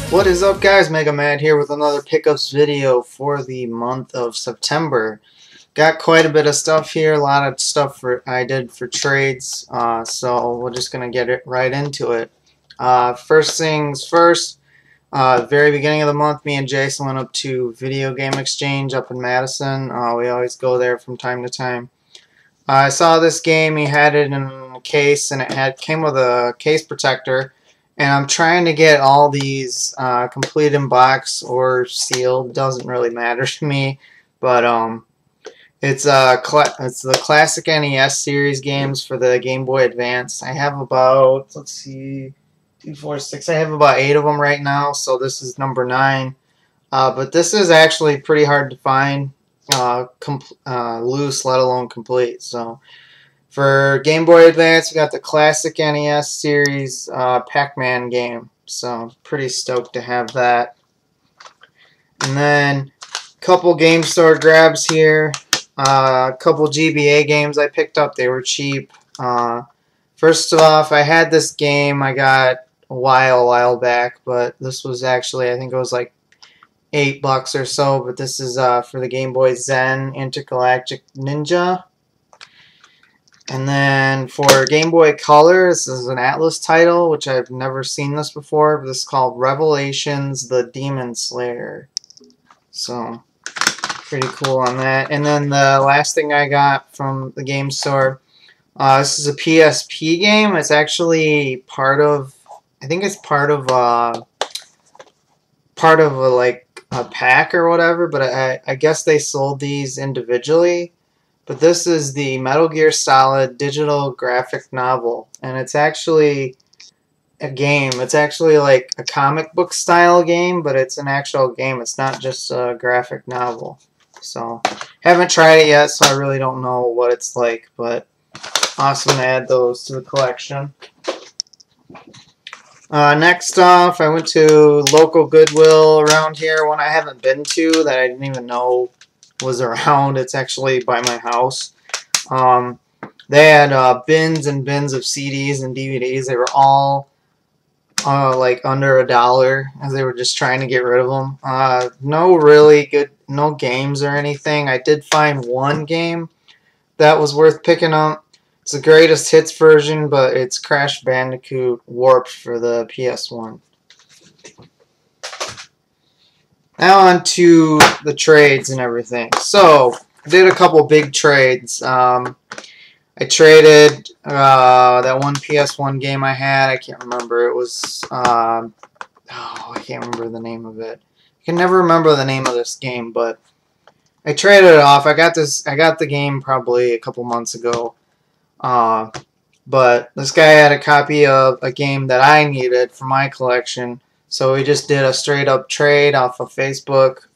What is up, guys? Mega Mad here with another pickups video for the month of September. Got quite a bit of stuff here, a lot of stuff I did for trades, so we're just gonna get it right into it. First things first, very beginning of the month, me and Jason went up to Video Game Exchange up in Madison. We always go there from time to time. I saw this game. He had it in a case, and it came with a case protector. And I'm trying to get all these complete in box or sealed. Doesn't really matter to me, but it's the classic NES series games for the Game Boy Advance. I have about, let's see, 2, 4, 6. I have about 8 of them right now. So this is number 9. But this is actually pretty hard to find loose, let alone complete. So. For Game Boy Advance, we got the classic NES series Pac-Man game. So, pretty stoked to have that. And then, a couple game store grabs here. A couple GBA games I picked up. They were cheap. First off, I had this game I got a while back. But this was actually, I think it was like $8 or so. But this is for the Game Boy Zen Intergalactic Ninja. And then for Game Boy Color, this is an Atlas title, which I've never seen this before. But this is called Revelations: The Demon Slayer. So, pretty cool on that. And then the last thing I got from the game store, this is a PSP game. It's actually part of, I think it's part of like a pack or whatever. But I guess they sold these individually. But this is the Metal Gear Solid digital graphic novel, and it's actually a game. It's actually like a comic book style game, but it's an actual game. It's not just a graphic novel. So, haven't tried it yet, so I really don't know what it's like, but awesome to add those to the collection. Next off, I went to local Goodwill around here, one I haven't been to that I didn't even know was around. It's actually by my house. They had bins and bins of CDs and DVDs. They were all like under $1, as they were just trying to get rid of them. No games or anything. I did find one game that was worth picking up. It's the greatest hits version, but it's Crash Bandicoot Warped for the PS1. Now on to the trades and everything. So, I did a couple big trades. I traded that one PS1 game I had. I can't remember. It was, I can't remember the name of it. I can never remember the name of this game, but I traded it off. I got the game probably a couple months ago. But this guy had a copy of a game that I needed for my collection. So we just did a straight up trade off of Facebook.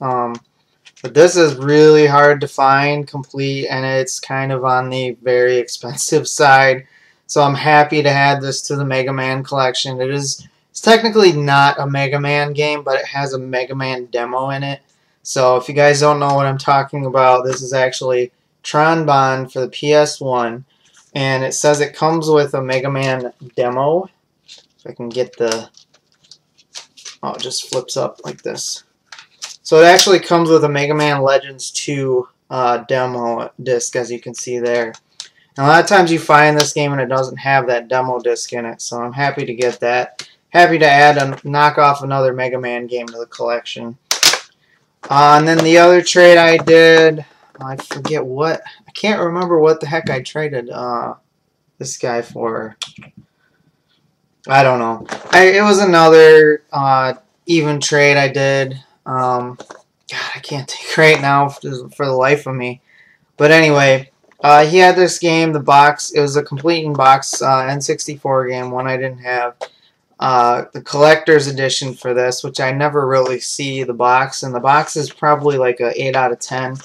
But this is really hard to find complete, and it's kind of on the very expensive side. So I'm happy to add this to the Mega Man collection. It's technically not a Mega Man game, but it has a Mega Man demo in it. So if you guys don't know what I'm talking about, this is actually Tron Bonne for the PS1. And it says it comes with a Mega Man demo. If I can get the... Oh, it just flips up like this. So it actually comes with a Mega Man Legends 2 demo disc, as you can see there. And a lot of times you find this game and it doesn't have that demo disc in it, so I'm happy to get that. Happy to knock off another Mega Man game to the collection. And then the other trade I did, I forget what, I can't remember what the heck I traded this guy for. I don't know. It was another even trade I did. God, I can't think right now for the life of me. But anyway, he had this game, the box. It was a complete in box N64 game, one I didn't have. The collector's edition for this, which I never really see the box. And the box is probably like a 8 out of 10.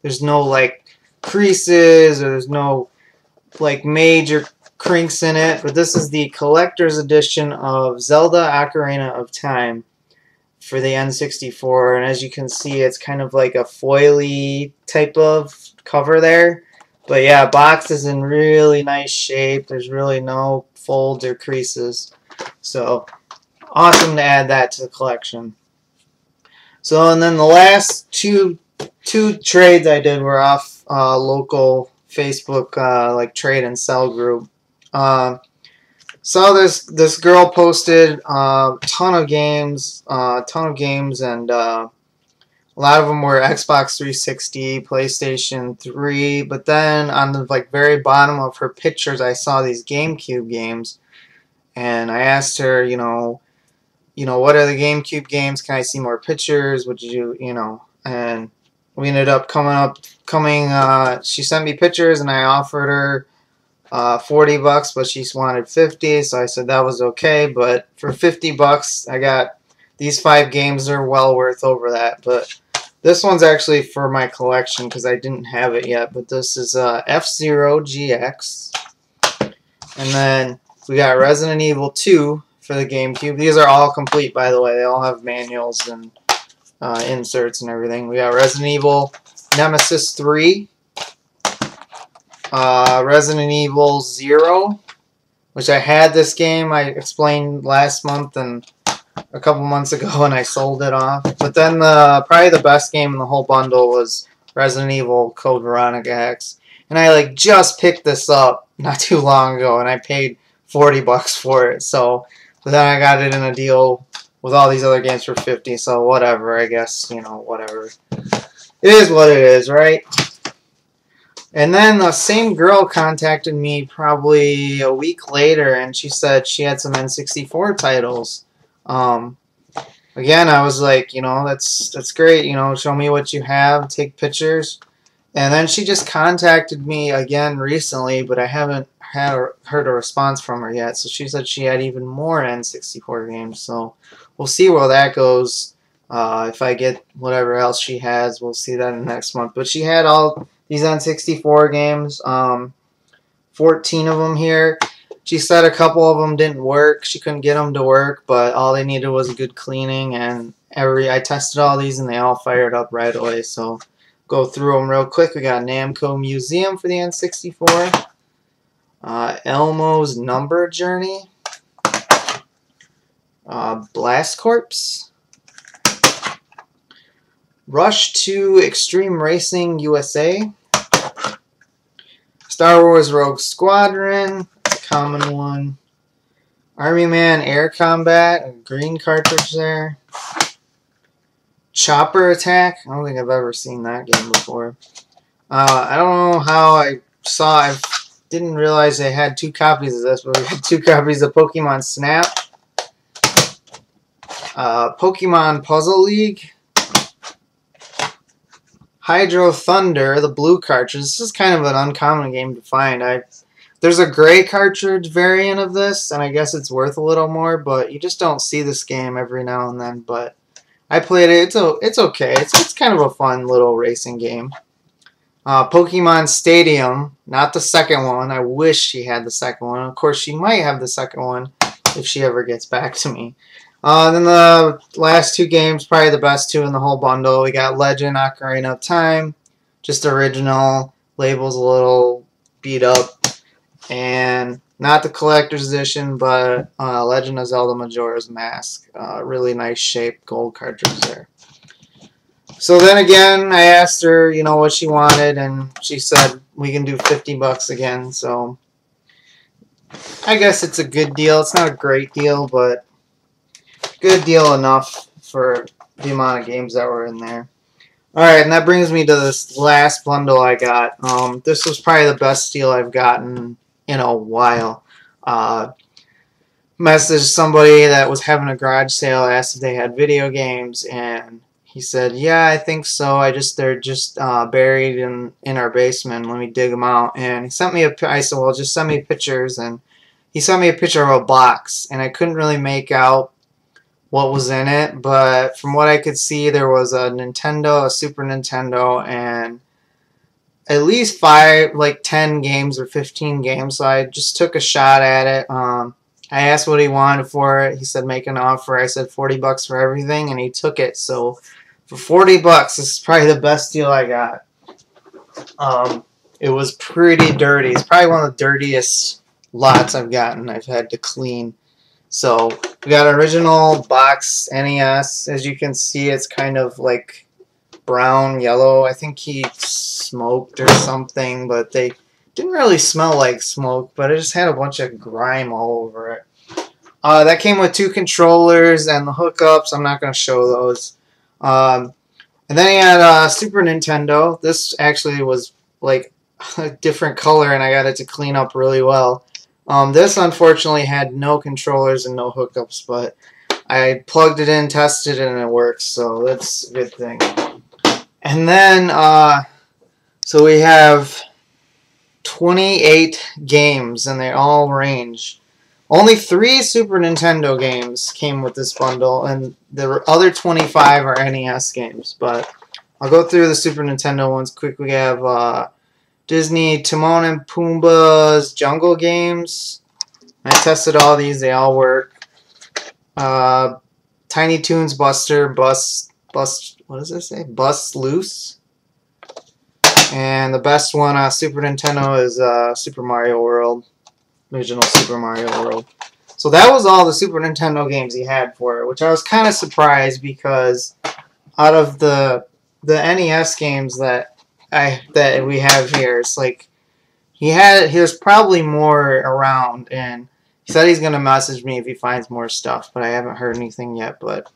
There's no like creases, or there's no like major crinks in it, but this is the collector's edition of Zelda Ocarina of Time for the N64, and as you can see, it's kind of like a foily type of cover there. But yeah, box is in really nice shape. There's really no folds or creases. So awesome to add that to the collection. So, and then the last two trades I did were off local Facebook like trade and sell group. So this girl posted a ton of games, and a lot of them were Xbox 360, PlayStation 3. But then on the like very bottom of her pictures, I saw these GameCube games, and I asked her, what are the GameCube games? Can I see more pictures? Would you, And we ended up she sent me pictures, and I offered her $40, but she wanted 50, so I said that was okay. But for $50, I got these 5 games. Are well worth over that. But this one's actually for my collection because I didn't have it yet. But this is F-Zero GX, and then we got Resident Evil 2 for the GameCube. These are all complete, by the way. They all have manuals and inserts and everything. We got Resident Evil Nemesis 3, Resident Evil 0, which I had this game. I explained last month and a couple months ago, and I sold it off. But then probably the best game in the whole bundle was Resident Evil Code Veronica X. And I like just picked this up not too long ago, and I paid $40 for it. So then I got it in a deal with all these other games for $50. So whatever, I guess, whatever. It is what it is, right? And then the same girl contacted me probably a week later, and she said she had some N64 titles. Again, I was like, that's great. Show me what you have, take pictures. And then she just contacted me again recently, but I haven't heard a response from her yet. So she said she had even more N64 games. So we'll see where that goes. If I get whatever else she has, we'll see that in the next month. But she had all these N64 games, 14 of them here. She said a couple of them didn't work. She couldn't get them to work, but all they needed was a good cleaning. And I tested all these, and they all fired up right away. So go through them real quick. We got Namco Museum for the N64, Elmo's Number Journey, Blast Corps, Rush 2 Extreme Racing USA, Star Wars Rogue Squadron, a common one, Army Man Air Combat, a green cartridge there, Chopper Attack. I don't think I've ever seen that game before. I don't know how I didn't realize they had 2 copies of this, but we had 2 copies of Pokemon Snap, Pokemon Puzzle League, Hydro Thunder, the blue cartridge. This is kind of an uncommon game to find. There's a gray cartridge variant of this, and I guess it's worth a little more, but you just don't see this game every now and then. But I played it. It's okay. It's kind of a fun little racing game. Pokemon Stadium, not the second one. I wish she had the second one. Of course, she might have the second one if she ever gets back to me. Then the last 2 games, probably the best 2 in the whole bundle. We got Legend Ocarina of Time, just original. Label's a little beat up. And not the collector's edition, but Legend of Zelda Majora's Mask. Really nice shape, gold cartridge there. So then again, I asked her, what she wanted, and she said we can do $50 again. So I guess it's a good deal. It's not a great deal, but good deal enough for the amount of games that were in there. Alright, and that brings me to this last bundle I got. This was probably the best deal I've gotten in a while. Messaged somebody that was having a garage sale, asked if they had video games, and he said, yeah, I think so. They're just buried in our basement. Let me dig them out. And he sent me I said, well, just send me pictures. And he sent me a picture of a box, and I couldn't really make out what was in it, but from what I could see, there was a Nintendo, a Super Nintendo, and at least 10 games or 15 games. So I just took a shot at it. I asked what he wanted for it. He said make an offer. I said $40 for everything, and he took it. So for $40, this is probably the best deal I got. It was pretty dirty. It's probably one of the dirtiest lots I've gotten. I've had to clean. So We got original box NES. As you can see, it's kind of like brown, yellow. I think he smoked or something, but they didn't really smell like smoke, but it just had a bunch of grime all over it. That came with 2 controllers and the hookups. I'm not going to show those. And then he had Super Nintendo. This actually was like a different color, and I got it to clean up really well. This unfortunately had no controllers and no hookups, but I plugged it in, tested it, and it works, so that's a good thing. And then, so we have 28 games, and they all range. Only 3 Super Nintendo games came with this bundle, and the other 25 are NES games, but I'll go through the Super Nintendo ones quick. We have Disney Timon and Pumbaa's Jungle Games. I tested all these; they all work. Tiny Toons Buster, Bust. What does it say? Bust Loose. And the best one on Super Nintendo is Super Mario World, original Super Mario World. So that was all the Super Nintendo games he had for it, which I was kind of surprised because out of the NES games that we have here, it's like there's probably more around, and he said he's gonna message me if he finds more stuff, but I haven't heard anything yet. But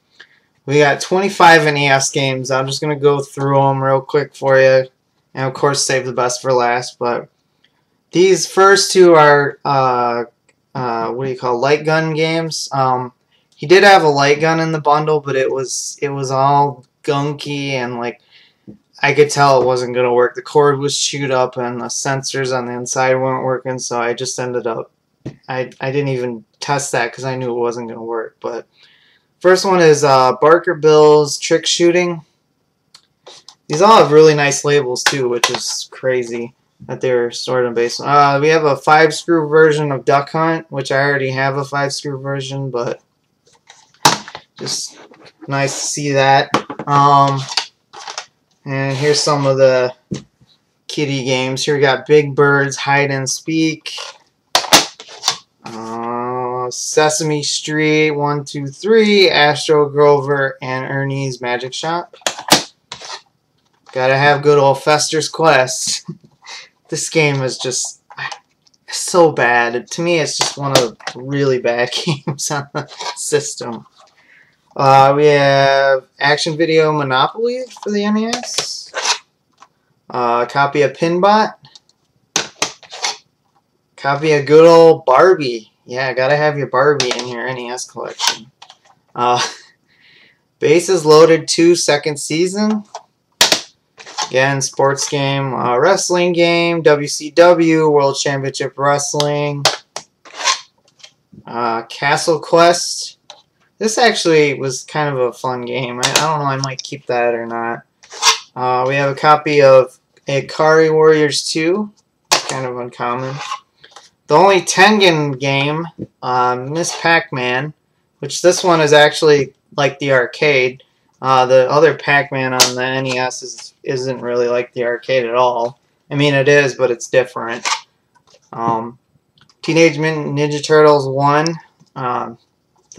we got 25 NES games. I'm just gonna go through them real quick for you, and of course save the best for last. But these first 2 are what do you call, light gun games. He did have a light gun in the bundle, but it was all gunky, and like I could tell it wasn't going to work. The cord was chewed up and the sensors on the inside weren't working, so I just ended up, I didn't even test that because I knew it wasn't going to work. But first one is Barker Bill's Trick Shooting. These all have really nice labels too, which is crazy that they're stored in basement. We have a 5-screw version of Duck Hunt, which I already have a 5-screw version, but just nice to see that. And here's some of the kiddie games. Here we got Big Bird's Hide and Speak, Sesame Street 1, 2, 3, Astro Grover, and Ernie's Magic Shop. Gotta have good old Fester's Quest. This game is just so bad. To me, it's just one of the really bad games on the system. We have Action Video Monopoly for the NES. Copy of Pinbot. Copy of good old Barbie. Yeah, gotta have your Barbie in your NES collection. Bases Loaded 2 second season. Again, sports game. Wrestling game. WCW World Championship Wrestling. Castle Quest. This actually was kind of a fun game. I don't know, I might keep that or not. We have a copy of Ikari Warriors 2. Kind of uncommon. The only Tengen game, Miss Pac-Man, which this one is actually like the arcade. The other Pac-Man on the NES isn't really like the arcade at all. I mean, it is, but it's different. Teenage Mutant Ninja Turtles 1.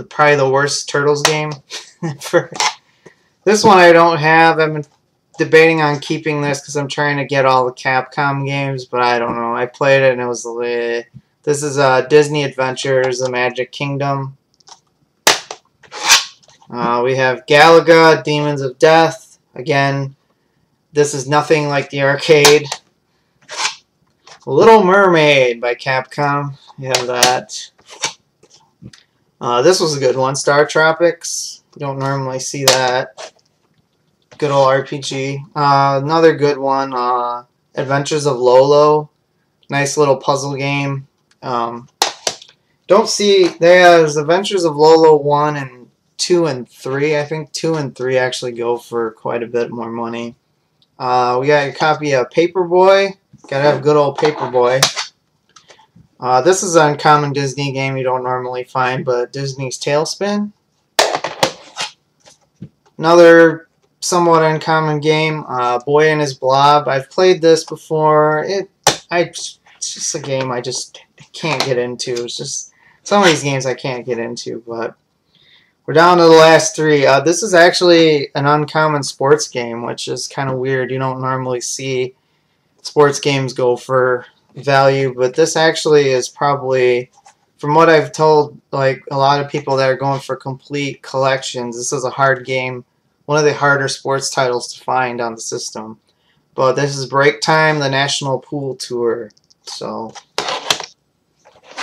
Probably the worst Turtles game. This one I don't have. I've been debating on keeping this because I'm trying to get all the Capcom games, but I don't know. I played it and it was this is Disney Adventures, The Magic Kingdom. We have Galaga, Demons of Death. Again, this is nothing like the arcade. Little Mermaid by Capcom. You have that. This was a good one, Star Tropics. You don't normally see that. Good old RPG. Another good one, Adventures of Lolo. Nice little puzzle game. Don't see, there's Adventures of Lolo 1 and 2 and 3. I think 2 and 3 actually go for quite a bit more money. We got a copy of Paperboy. Gotta have good old Paperboy. This is an uncommon Disney game you don't normally find, but Disney's Tailspin. Another somewhat uncommon game, Boy and His Blob. I've played this before. It's just a game I just can't get into. It's just some of these games I can't get into, but We're down to the last three. This is actually an uncommon sports game, which is kind of weird. You don't normally see sports games go for value, but this actually is probably, from what I've told, like a lot of people that are going for complete collections, this is a hard game, one of the harder sports titles to find on the system. But this is Break Time, the National Pool Tour. So,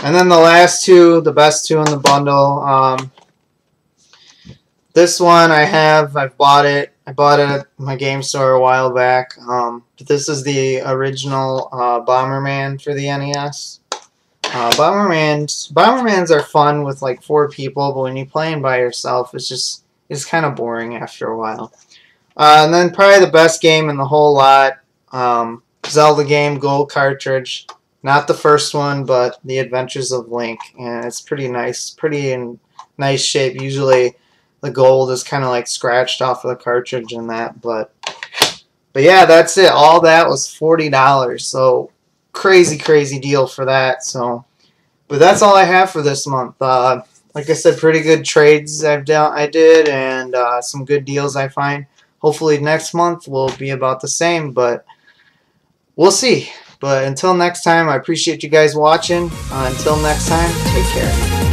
and then the last two, the best two in the bundle. This one I've bought it. I bought it at my game store a while back. But this is the original Bomberman for the NES. Bombermans are fun with like 4 people, but when you're playing by yourself, it's kind of boring after a while. And then probably the best game in the whole lot, Zelda game, gold cartridge. Not the first one, but The Adventures of Link, and it's pretty nice, pretty in nice shape. Usually the gold is kind of like scratched off of the cartridge and that, but yeah, that's it. All that was $40, so crazy deal for that. So, but that's all I have for this month. Like I said, pretty good trades I did, and some good deals I find. Hopefully next month will be about the same, but we'll see. But until next time, I appreciate you guys watching. Until next time, take care.